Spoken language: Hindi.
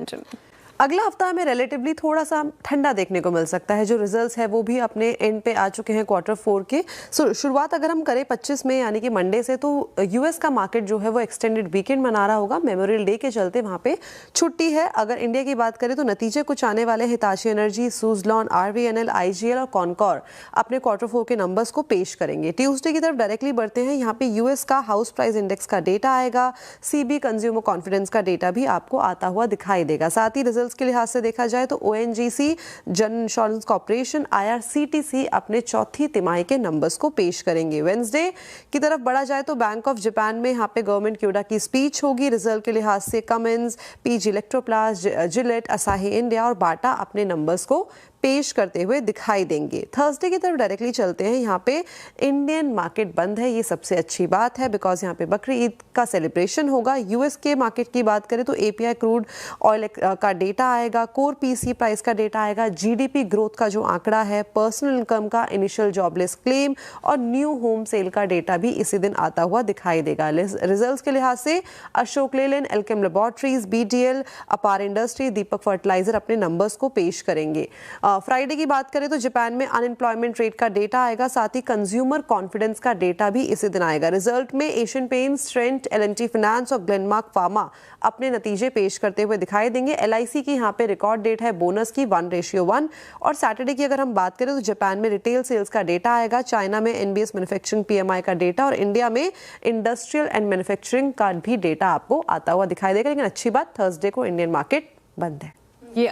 रंजन। अगला हफ्ता हमें रिलेटिवली थोड़ा सा ठंडा देखने को मिल सकता है। जो रिजल्ट्स है वो भी अपने एंड पे आ चुके हैं Q4 के। शुरुआत अगर हम करें 25 मई यानी कि मंडे से, तो यूएस का मार्केट जो है वो एक्सटेंडेड वीकेंड मना रहा होगा। मेमोरियल डे के चलते वहाँ पे छुट्टी है। अगर इंडिया की बात करें तो नतीजे कुछ आने वाले। Hitachi energy, Suzlon, RVNL, IGL और कॉनकॉर अपने Q4 के नंबर्स को पेश करेंगे। ट्यूसडे की तरफ डायरेक्टली बढ़ते हैं। यहाँ पे यूएस का हाउस प्राइस इंडेक्स का डेटा आएगा। CB कंज्यूमर कॉन्फिडेंस का डेटा भी आपको आता हुआ दिखाई देगा। साथ ही रिजल्ट के लिहाज से देखा जाए तो ONGC, general insurance corporation, IRCTC अपने चौथी तिमाही के नंबर्स को पेश करेंगे। वेडनेसडे की तरफ बढ़ा जाए तो बैंक ऑफ जापान में यहाँ पे गवर्नमेंट क्यूडा की स्पीच होगी। रिजल्ट के लिहाज से Cummins, PG Electroplast, Gillette, Asahi India और बाटा अपने नंबर्स को पेश करते हुए दिखाई देंगे। थर्सडे की तरफ डायरेक्टली चलते हैं। यहाँ पे इंडियन मार्केट बंद है, ये सबसे अच्छी बात है बिकॉज यहाँ पे बकरी ईद का सेलिब्रेशन होगा। यूएस के मार्केट की बात करें तो API क्रूड ऑयल का डेटा आएगा, कोर PC प्राइस का डेटा आएगा, GDP ग्रोथ का जो आंकड़ा है, पर्सनल इनकम का, इनिशियल जॉबलेस क्लेम और न्यू होम सेल का डेटा भी इसी दिन आता हुआ दिखाई देगा। रिजल्ट्स के लिहाज से अशोक लेलैंड, एल्केम लैबोरेटरीज, BDL, अपार इंडस्ट्री, दीपक फर्टिलाइजर अपने नंबर्स को पेश करेंगे। फ्राइडे की बात करें तो जापान में अनएम्प्लॉयमेंट रेट का डेटा आएगा। साथ ही कंज्यूमर कॉन्फिडेंस का डेटा भी इसी दिन आएगा। रिजल्ट में Asian paints, Trent, L&T finance और ग्लेनमार्क फार्मा अपने नतीजे पेश करते हुए दिखाई देंगे। LIC की यहाँ पे रिकॉर्ड डेट है बोनस की 1:1। और सैटरडे की अगर हम बात करें तो जापान में रिटेल सेल्स का डेटा आएगा। चाइना में NBS मैन्युफैक्चरिंग PMI का डेटा और इंडिया में इंडस्ट्रियल एंड मैन्युफैक्चरिंग का भी डेटा आपको आता हुआ दिखाई देगा। लेकिन अच्छी बात, थर्सडे को इंडियन मार्केट बंद है। ये